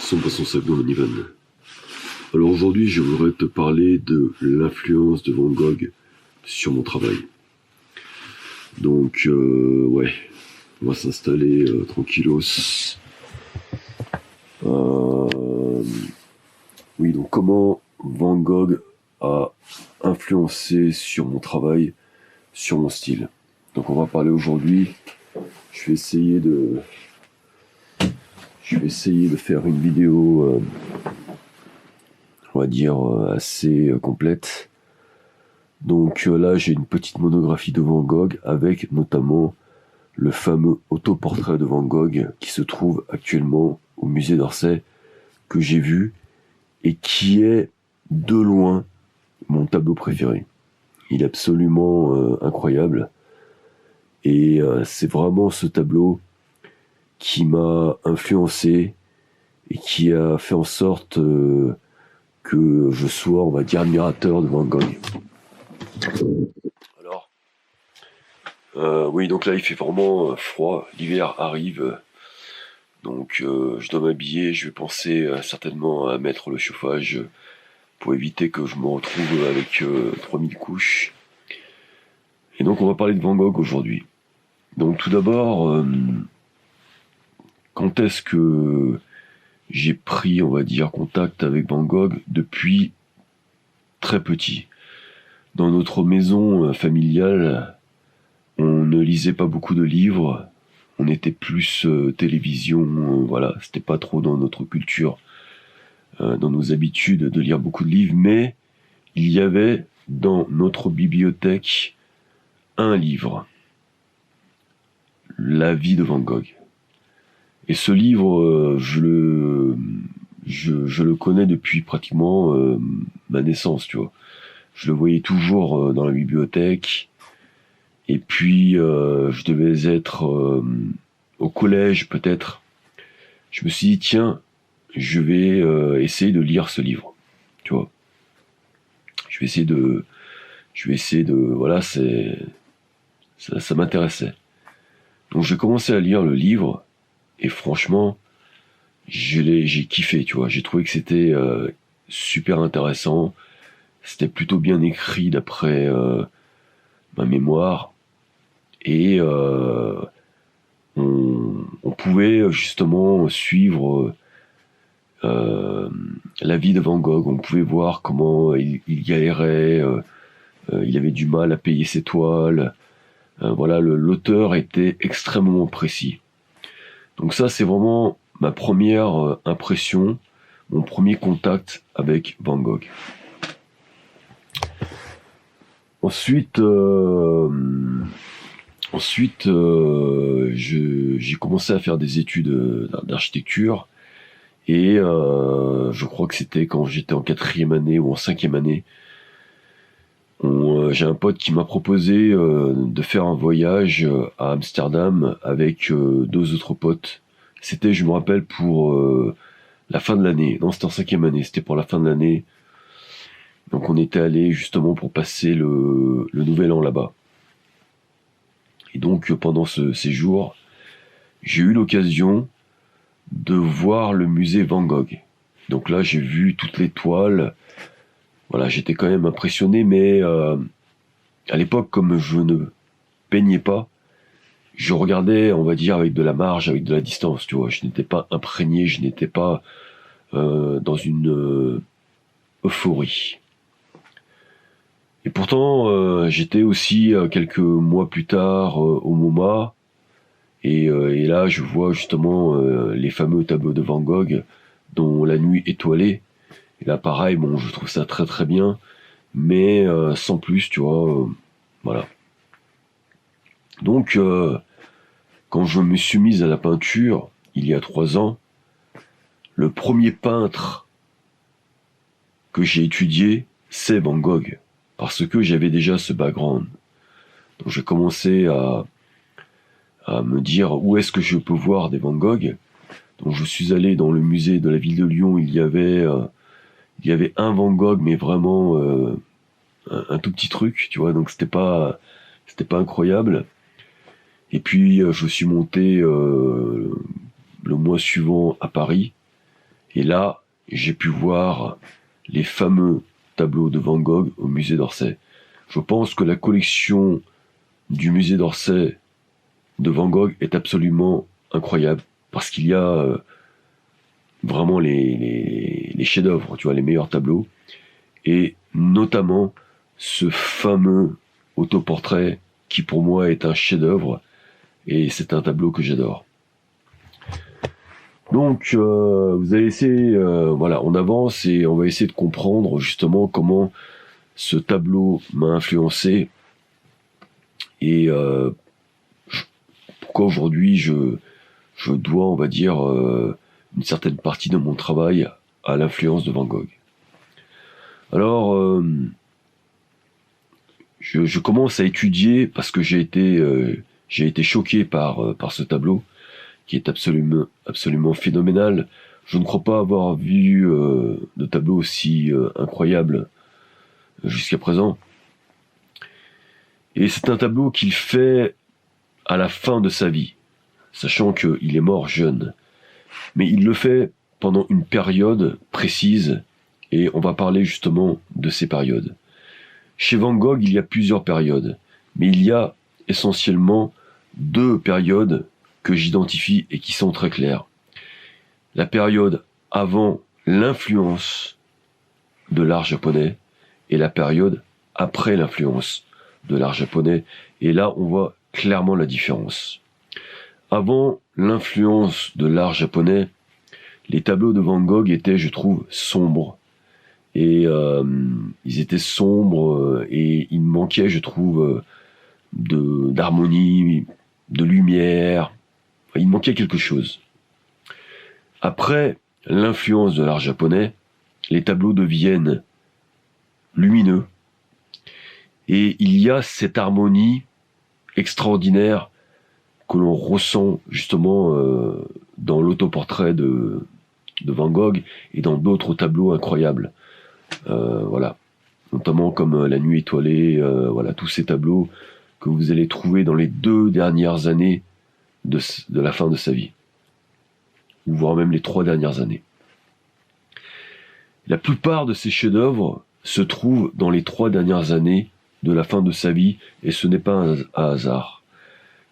100% Sabno Manivan. Alors aujourd'hui, je voudrais te parler de l'influence de Van Gogh sur mon travail. Donc, ouais, on va s'installer tranquillos. Oui, donc comment Van Gogh a influencé sur mon travail, sur mon style. Donc on va parler aujourd'hui, je vais essayer de faire une vidéo, on va dire, assez complète. Donc là, j'ai une petite monographie de Van Gogh avec notamment le fameux autoportrait de Van Gogh qui se trouve actuellement au musée d'Orsay, que j'ai vu et qui est de loin mon tableau préféré. Il est absolument incroyable et c'est vraiment ce tableau qui m'a influencé et qui a fait en sorte que je sois, on va dire, admirateur de Van Gogh. Alors, oui, donc là il fait vraiment froid, l'hiver arrive, donc je dois m'habiller, je vais penser certainement à mettre le chauffage pour éviter que je me retrouve avec 3000 couches. Et donc on va parler de Van Gogh aujourd'hui. Donc tout d'abord, quand est-ce que j'ai pris, on va dire, contact avec Van Gogh? Depuis très petit. Dans notre maison familiale, on ne lisait pas beaucoup de livres, on était plus télévision, voilà, c'était pas trop dans notre culture, dans nos habitudes de lire beaucoup de livres, mais il y avait dans notre bibliothèque un livre, La vie de Van Gogh. Et ce livre, je le connais depuis pratiquement ma naissance, tu vois. Je le voyais toujours dans la bibliothèque. Et puis, je devais être au collège, peut-être. Je me suis dit, tiens, je vais essayer de lire ce livre, tu vois. Je vais essayer de, voilà, ça m'intéressait. Donc, j'ai commencé à lire le livre, et franchement, j'ai kiffé, tu vois. J'ai trouvé que c'était super intéressant. C'était plutôt bien écrit d'après ma mémoire. Et on pouvait justement suivre la vie de Van Gogh. On pouvait voir comment il galérait, il avait du mal à payer ses toiles. Voilà, l'auteur était extrêmement précis. Donc ça, c'est vraiment ma première impression, mon premier contact avec Van Gogh. Ensuite, j'ai commencé à faire des études d'architecture et je crois que c'était quand j'étais en 4e année ou en 5e année. J'ai un pote qui m'a proposé de faire un voyage à Amsterdam avec 2 autres potes. C'était, je me rappelle, pour la fin de l'année. Non, c'était en 5e année, c'était pour la fin de l'année. Donc on était allé justement pour passer le nouvel an là-bas. Et donc pendant ce séjour, j'ai eu l'occasion de voir le musée Van Gogh. Donc là j'ai vu toutes les toiles. Voilà, j'étais quand même impressionné, mais à l'époque, comme je ne peignais pas, je regardais, on va dire, avec de la marge, avec de la distance, tu vois. Je n'étais pas imprégné, je n'étais pas dans une euphorie. Et pourtant, j'étais aussi quelques mois plus tard au MoMA, et là, je vois justement les fameux tableaux de Van Gogh, dont La Nuit étoilée. Et là, pareil, bon, je trouve ça très très bien, mais sans plus, tu vois, voilà. Donc, quand je me suis mis à la peinture, il y a 3 ans, le premier peintre que j'ai étudié, c'est Van Gogh, parce que j'avais déjà ce background. Donc j'ai commencé à me dire où est-ce que je peux voir des Van Gogh. Donc je suis allé dans le musée de la ville de Lyon, il y avait un Van Gogh, mais vraiment un tout petit truc, tu vois, donc c'était pas incroyable. Et puis je suis monté le mois suivant à Paris, Et là, j'ai pu voir les fameux tableaux de Van Gogh au musée d'Orsay. Je pense que la collection du musée d'Orsay de Van Gogh est absolument incroyable, parce qu'il y a vraiment les chefs-d'œuvre, tu vois, les meilleurs tableaux, et notamment ce fameux autoportrait qui pour moi est un chef-d'œuvre, et c'est un tableau que j'adore. Donc, vous allez essayer, voilà, on avance et on va essayer de comprendre justement comment ce tableau m'a influencé et pourquoi aujourd'hui je dois, on va dire, une certaine partie de mon travail à l'influence de Van Gogh. Alors, je commence à étudier parce que j'ai été choqué par ce tableau qui est absolument phénoménal. Je ne crois pas avoir vu de tableau aussi incroyable jusqu'à présent. Et c'est un tableau qu'il fait à la fin de sa vie, sachant qu'il est mort jeune. Mais il le fait pendant une période précise, et on va parler justement de ces périodes. Chez Van Gogh, il y a plusieurs périodes, mais il y a essentiellement 2 périodes que j'identifie et qui sont très claires. La période avant l'influence de l'art japonais et la période après l'influence de l'art japonais. Et là, on voit clairement la différence. Avant l'influence de l'art japonais, les tableaux de Van Gogh étaient, je trouve, sombres. Et ils étaient sombres et il manquait, je trouve, d'harmonie, de lumière. Il manquait quelque chose. Après l'influence de l'art japonais, les tableaux deviennent lumineux. Et il y a cette harmonie extraordinaire que l'on ressent justement dans l'autoportrait de Van Gogh et dans d'autres tableaux incroyables. Voilà. Notamment comme La Nuit étoilée, voilà, tous ces tableaux que vous allez trouver dans les 2 dernières années de la fin de sa vie, ou voire même les 3 dernières années. La plupart de ces chefs-d'œuvre se trouvent dans les 3 dernières années de la fin de sa vie, et ce n'est pas un hasard.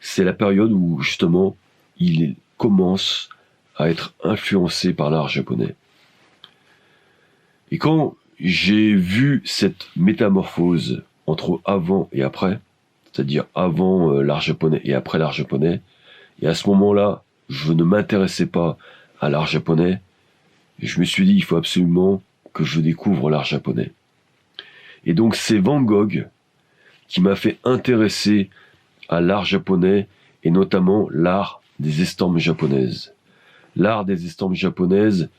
C'est la période où, justement, il commence à être influencé par l'art japonais. Et quand j'ai vu cette métamorphose entre avant et après, c'est-à-dire avant l'art japonais et après l'art japonais, et à ce moment-là, je ne m'intéressais pas à l'art japonais, et je me suis dit, il faut absolument que je découvre l'art japonais. Et donc c'est Van Gogh qui m'a fait intéresser à l'art japonais, et notamment l'art des estampes japonaises. L'art des estampes japonaises,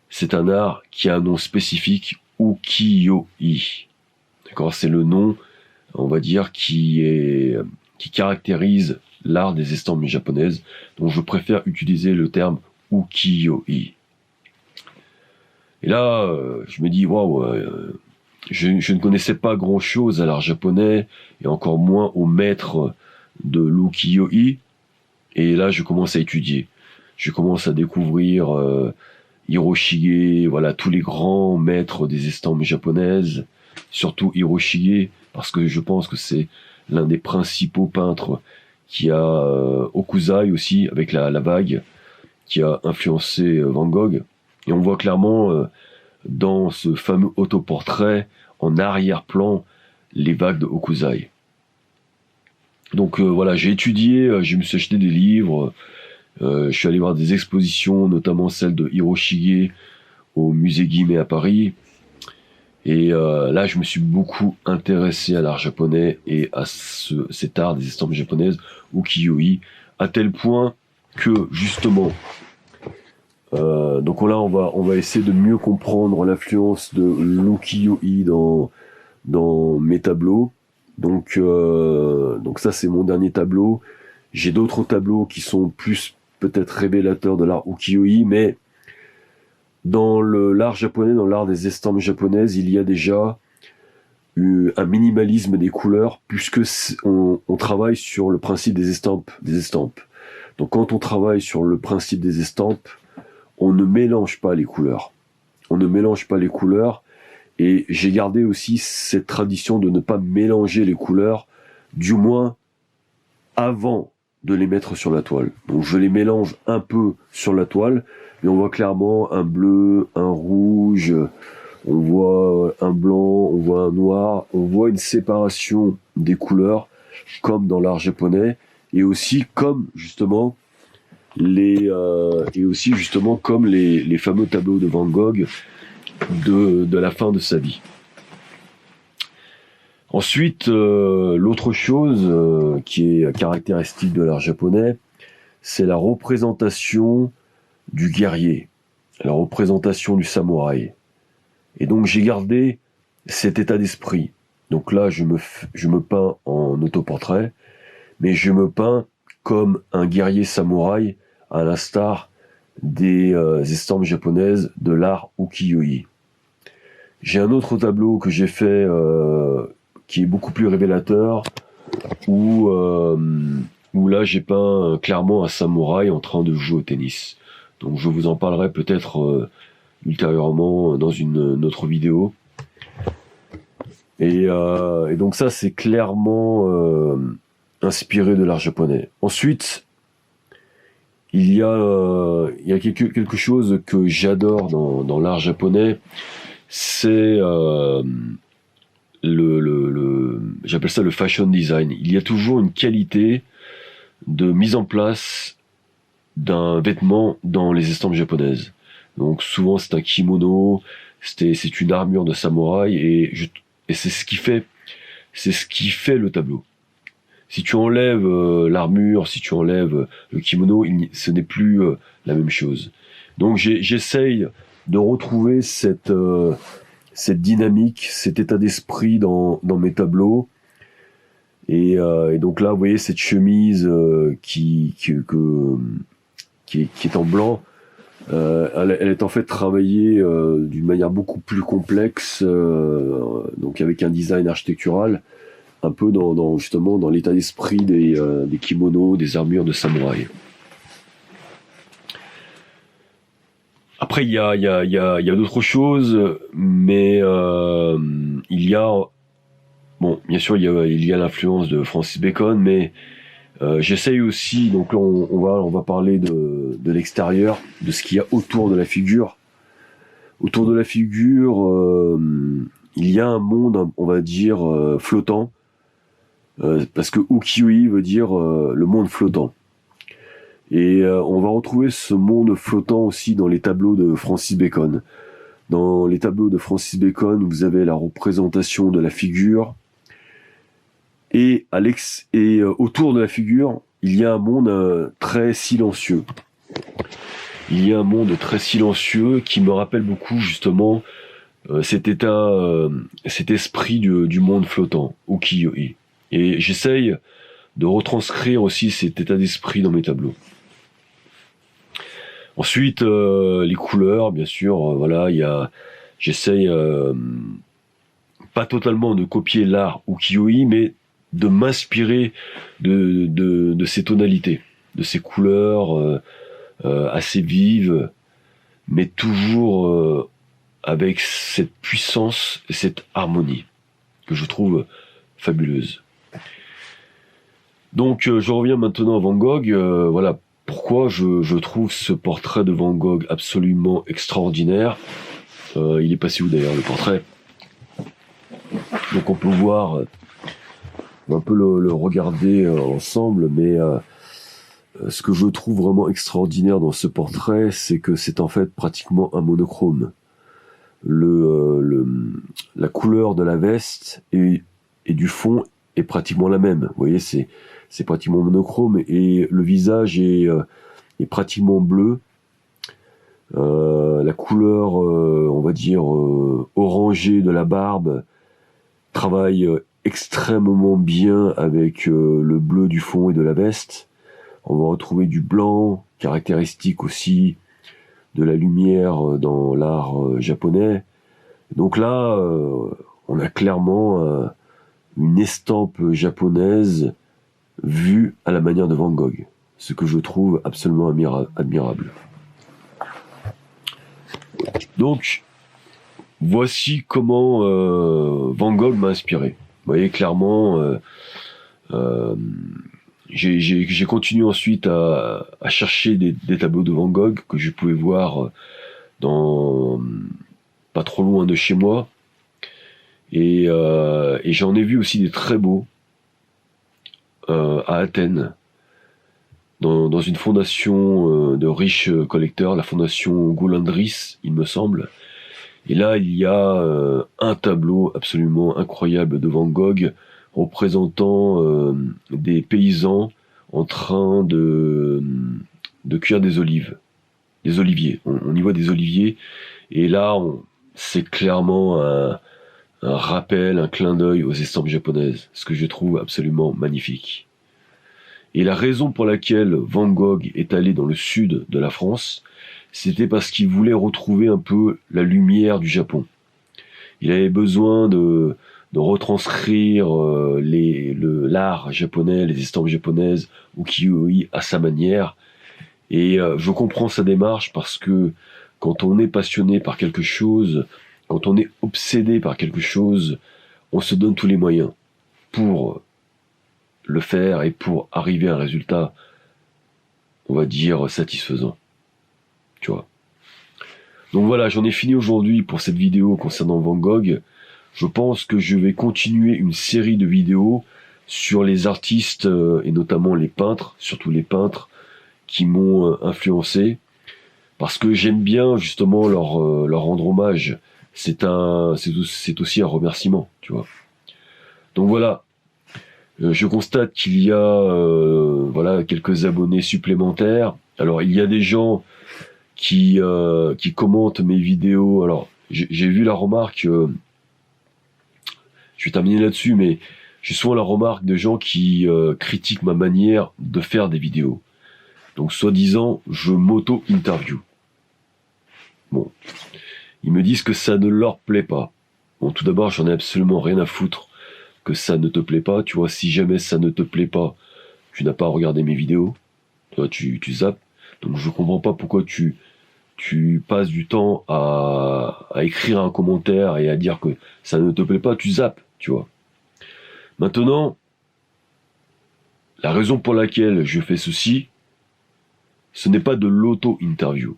c'est un art qui a un nom spécifique, ukiyo-i. D'accord, c'est le nom, on va dire, qui caractérise l'art des estampes japonaises, donc je préfère utiliser le terme ukiyo-i. Et là, je me dis, waouh, je ne connaissais pas grand-chose à l'art japonais, et encore moins au maître de l'ukiyo-i, et là je commence à étudier. Je commence à découvrir Hiroshige, voilà, tous les grands maîtres des estampes japonaises, surtout Hiroshige, parce que je pense que c'est l'un des principaux peintres qui a Okuzai aussi, avec la vague, qui a influencé Van Gogh. Et on voit clairement dans ce fameux autoportrait, en arrière-plan, les vagues de Okuzai. Donc voilà, j'ai étudié, je me suis acheté des livres, je suis allé voir des expositions, notamment celle de Hiroshige au musée Guimet à Paris. Et là, je me suis beaucoup intéressé à l'art japonais et à cet art des estampes japonaises, ukiyo-i, à tel point que, justement, donc là, on va essayer de mieux comprendre l'influence de l'ukiyo-i dans mes tableaux. Donc ça, c'est mon dernier tableau. J'ai d'autres tableaux qui sont plus peut-être révélateurs de l'art ukiyo-i, mais dans l'art japonais, dans l'art des estampes japonaises, il y a déjà un minimalisme des couleurs, puisque on travaille sur le principe des estampes. Donc quand on travaille sur le principe des estampes, on ne mélange pas les couleurs. On ne mélange pas les couleurs, et j'ai gardé aussi cette tradition de ne pas mélanger les couleurs, du moins avant de les mettre sur la toile. Donc je les mélange un peu sur la toile, mais on voit clairement un bleu, un rouge, on voit un blanc, on voit un noir, on voit une séparation des couleurs, comme dans l'art japonais, et aussi comme justement les fameux tableaux de Van Gogh de la fin de sa vie. Ensuite, l'autre chose qui est caractéristique de l'art japonais, c'est la représentation du guerrier, la représentation du samouraï. Et donc j'ai gardé cet état d'esprit. Donc là, je me peins en autoportrait, mais je me peins comme un guerrier samouraï, à l'instar des estampes japonaises de l'art ukiyo-e. J'ai un autre tableau que j'ai fait qui est beaucoup plus révélateur, où là j'ai peint clairement un samouraï en train de jouer au tennis. Donc je vous en parlerai peut-être ultérieurement dans une autre vidéo. Et donc ça, c'est clairement inspiré de l'art japonais. Ensuite, il y a quelque chose que j'adore dans l'art japonais, c'est j'appelle ça le fashion design. Il y a toujours une qualité de mise en place d'un vêtement dans les estampes japonaises. Donc souvent c'est un kimono, c'est une armure de samouraï, et c'est ce qui fait le tableau. Si tu enlèves l'armure, si tu enlèves le kimono, ce n'est plus la même chose. Donc j'essaye de retrouver cette dynamique, cet état d'esprit dans mes tableaux. Et donc là, vous voyez cette chemise qui est en blanc. Elle est en fait travaillée d'une manière beaucoup plus complexe, donc avec un design architectural, un peu justement dans l'état d'esprit des kimonos, des armures de samouraï. Après, il y a d'autres choses, mais il y a, bon, bien sûr, il y a l'influence de Francis Bacon, mais j'essaye aussi, donc là, on va parler de l'extérieur, de ce qu'il y a autour de la figure. Autour de la figure, il y a un monde, on va dire, flottant, parce que ukiyo-e veut dire le monde flottant. Et on va retrouver ce monde flottant aussi dans les tableaux de Francis Bacon. Dans les tableaux de Francis Bacon, vous avez la représentation de la figure, et autour de la figure, il y a un monde très silencieux. Il y a un monde très silencieux qui me rappelle beaucoup justement cet esprit du monde flottant, ukiyo-e. Et j'essaye de retranscrire aussi cet état d'esprit dans mes tableaux. Ensuite, les couleurs, bien sûr, voilà, j'essaye pas totalement de copier l'art ukiyo-e, mais de m'inspirer de ces tonalités, de ces couleurs assez vives, mais toujours avec cette puissance et cette harmonie que je trouve fabuleuse. Donc je reviens maintenant à Van Gogh. Voilà pourquoi je trouve ce portrait de Van Gogh absolument extraordinaire. Il est passé où d'ailleurs, le portrait? Donc on peut voir, on peut le regarder ensemble, mais ce que je trouve vraiment extraordinaire dans ce portrait, c'est que c'est en fait pratiquement un monochrome. La couleur de la veste et du fond est pratiquement la même. Vous voyez, c'est pratiquement monochrome, et le visage est pratiquement bleu. La couleur, on va dire, orangée de la barbe travaille extrêmement bien avec le bleu du fond et de la veste. On va retrouver du blanc, caractéristique aussi de la lumière dans l'art japonais. Donc là, on a clairement une estampe japonaise vue à la manière de Van Gogh, ce que je trouve absolument admirable. Donc, voici comment Van Gogh m'a inspiré. Vous voyez, clairement, j'ai continué ensuite à chercher des tableaux de Van Gogh que je pouvais voir dans pas trop loin de chez moi. Et j'en ai vu aussi des très beaux à Athènes, dans une fondation de riches collecteurs, la fondation Goulandris, il me semble. Et là, il y a un tableau absolument incroyable de Van Gogh représentant des paysans en train de cueillir des oliviers. On y voit des oliviers, et là, c'est clairement un rappel, un clin d'œil aux estampes japonaises, ce que je trouve absolument magnifique. Et la raison pour laquelle Van Gogh est allé dans le sud de la France, c'était parce qu'il voulait retrouver un peu la lumière du Japon. Il avait besoin de retranscrire l'art japonais, les estampes japonaises, ukiyo-e à sa manière. Et je comprends sa démarche, parce que quand on est passionné par quelque chose, quand on est obsédé par quelque chose, on se donne tous les moyens pour le faire et pour arriver à un résultat, on va dire, satisfaisant. Tu vois. Donc voilà, j'en ai fini aujourd'hui pour cette vidéo concernant Van Gogh. Je pense que je vais continuer une série de vidéos sur les artistes et notamment les peintres, surtout les peintres qui m'ont influencé, parce que j'aime bien justement leur rendre hommage. C'est aussi un remerciement, tu vois. Donc voilà, je constate qu'il y a voilà quelques abonnés supplémentaires. Alors il y a des gens qui commentent mes vidéos. Alors j'ai vu la remarque, je vais terminer là-dessus, mais j'ai souvent la remarque de gens qui critiquent ma manière de faire des vidéos. Donc soi-disant, je m'auto-interview. Bon, ils me disent que ça ne leur plaît pas. Bon, tout d'abord, j'en ai absolument rien à foutre que ça ne te plaît pas. Tu vois, si jamais ça ne te plaît pas, tu n'as pas à regarder mes vidéos. Tu vois, tu zappes. Donc je comprends pas pourquoi tu passes du temps à écrire un commentaire et à dire que ça ne te plaît pas, tu zappes, tu vois. Maintenant, la raison pour laquelle je fais ceci, ce n'est pas de l'auto-interview.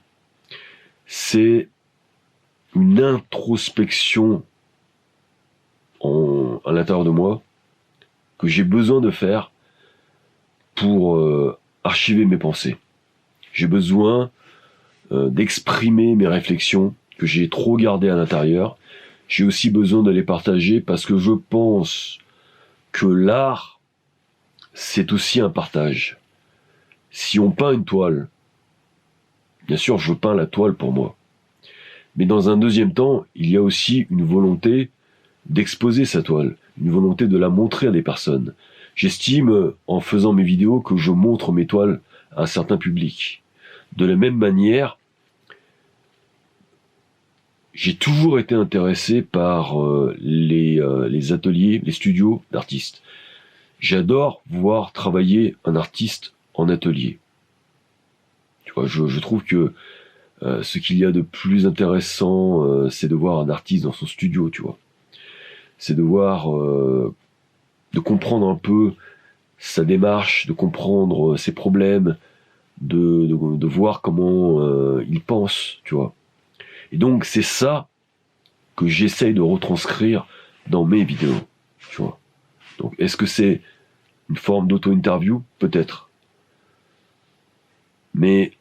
C'est une introspection à l'intérieur de moi que j'ai besoin de faire pour archiver mes pensées. J'ai besoin d'exprimer mes réflexions que j'ai trop gardées à l'intérieur. J'ai aussi besoin de les partager parce que je pense que l'art, c'est aussi un partage. Si on peint une toile, bien sûr, je peins la toile pour moi. Mais dans un deuxième temps, il y a aussi une volonté d'exposer sa toile, une volonté de la montrer à des personnes. J'estime, en faisant mes vidéos, que je montre mes toiles à un certain public. De la même manière, j'ai toujours été intéressé par les ateliers, les studios d'artistes. J'adore voir travailler un artiste en atelier. Tu vois, je trouve que ce qu'il y a de plus intéressant, c'est de voir un artiste dans son studio, tu vois. C'est de voir, de comprendre un peu sa démarche, de comprendre ses problèmes, de voir comment il pense, tu vois. Et donc c'est ça que j'essaye de retranscrire dans mes vidéos, tu vois. Donc est-ce que c'est une forme d'auto-interview? Peut-être. Mais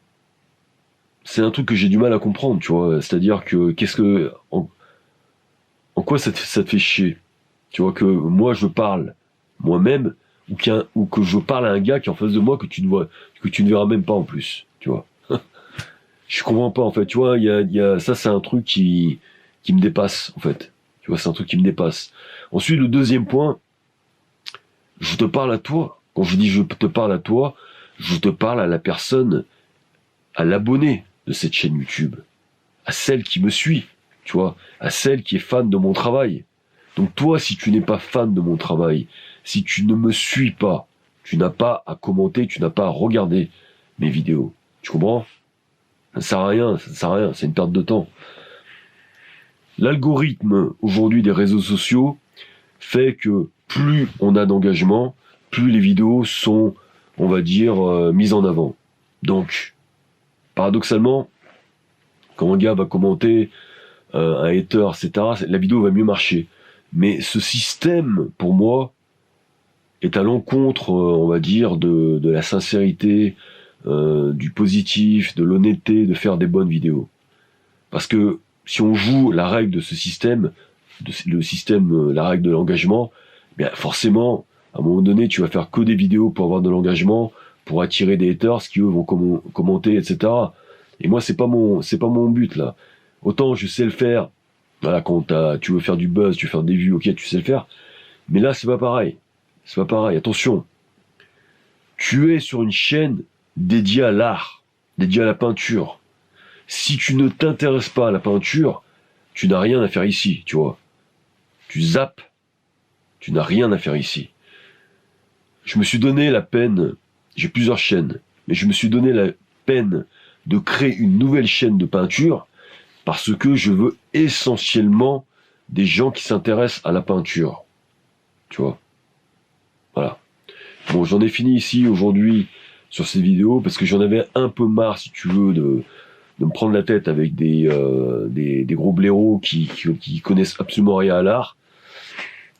c'est un truc que j'ai du mal à comprendre, tu vois. C'est-à-dire que en quoi ça te fait chier? Tu vois, que moi je parle moi-même, ou que je parle à un gars qui est en face de moi que tu ne verras même pas en plus, tu vois. Je comprends pas, en fait, tu vois, ça, c'est un truc qui me dépasse, en fait. Tu vois, c'est un truc qui me dépasse. Ensuite, le deuxième point, je te parle à toi. Quand je dis je te parle à toi, je te parle à la personne, à l'abonné de cette chaîne YouTube, à celle qui me suit, tu vois, à celle qui est fan de mon travail. Donc toi, si tu n'es pas fan de mon travail, si tu ne me suis pas, tu n'as pas à commenter, tu n'as pas à regarder mes vidéos. Tu comprends? Ça ne sert à rien, c'est une perte de temps. L'algorithme aujourd'hui des réseaux sociaux fait que plus on a d'engagement, plus les vidéos sont, on va dire, mises en avant. Donc, paradoxalement, quand un gars va commenter un hater, etc., la vidéo va mieux marcher. Mais ce système, pour moi, est à l'encontre, on va dire, de la sincérité, du positif, de l'honnêteté, de faire des bonnes vidéos. Parce que si on joue la règle de ce système, le système, la règle de l'engagement, bien forcément, à un moment donné, tu vas faire que des vidéos pour avoir de l'engagement, pour attirer des haters qui eux vont commenter, etc. Et moi, c'est pas mon but là. Autant je sais le faire. Voilà, quand tu veux faire du buzz, tu veux faire des vues, ok, tu sais le faire. Mais là, c'est pas pareil. C'est pas pareil. Attention. Tu es sur une chaîne dédiée à l'art, dédiée à la peinture. Si tu ne t'intéresses pas à la peinture, tu n'as rien à faire ici, tu vois. Tu zappes, tu n'as rien à faire ici. Je me suis donné la peine, j'ai plusieurs chaînes, mais je me suis donné la peine de créer une nouvelle chaîne de peinture parce que je veux essentiellement des gens qui s'intéressent à la peinture. Tu vois. Voilà. Bon, j'en ai fini ici aujourd'hui sur ces vidéos parce que j'en avais un peu marre, si tu veux, de me prendre la tête avec des gros blaireaux qui connaissent absolument rien à l'art.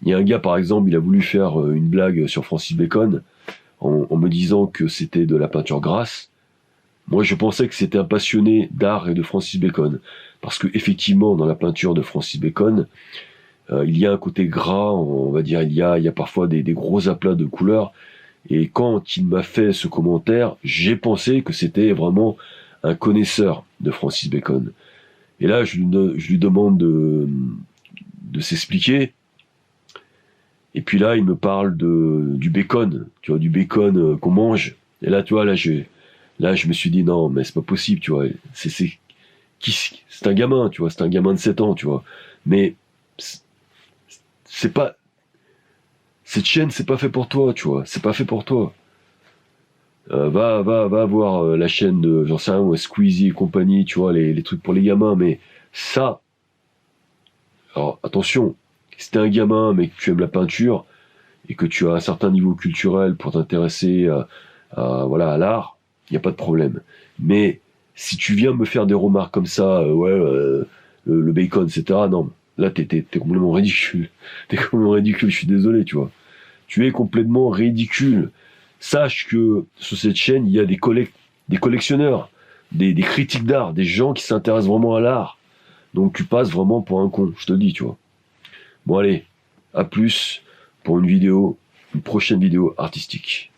Il y a un gars, par exemple, il a voulu faire une blague sur Francis Bacon en me disant que c'était de la peinture grasse. Moi, je pensais que c'était un passionné d'art et de Francis Bacon. Parce que effectivement, dans la peinture de Francis Bacon, il y a un côté gras, on va dire, il y a parfois des gros aplats de couleurs. Et quand il m'a fait ce commentaire, j'ai pensé que c'était vraiment un connaisseur de Francis Bacon. Et là, je lui demande de s'expliquer. Et puis là, il me parle du bacon, tu vois, du bacon qu'on mange. Et là, tu vois, là, je me suis dit, non, mais c'est pas possible, tu vois. C'est un gamin, tu vois, c'est un gamin de 7 ans, tu vois. Mais c'est pas... Cette chaîne, c'est pas fait pour toi, tu vois. C'est pas fait pour toi. Va voir la chaîne de, j'en sais rien, Squeezie et compagnie, tu vois, les trucs pour les gamins, mais ça... Alors, attention, si t'es un gamin, mais que tu aimes la peinture, et que tu as un certain niveau culturel pour t'intéresser voilà, à l'art, il n'y a pas de problème. Mais si tu viens me faire des remarques comme ça, le bacon, etc., non, là, t'es complètement ridicule. T'es complètement ridicule, je suis désolé, tu vois. Tu es complètement ridicule. Sache que sur cette chaîne, il y a des collectionneurs, des critiques d'art, des gens qui s'intéressent vraiment à l'art. Donc tu passes vraiment pour un con, je te le dis, tu vois. Bon allez, à plus pour une prochaine vidéo artistique.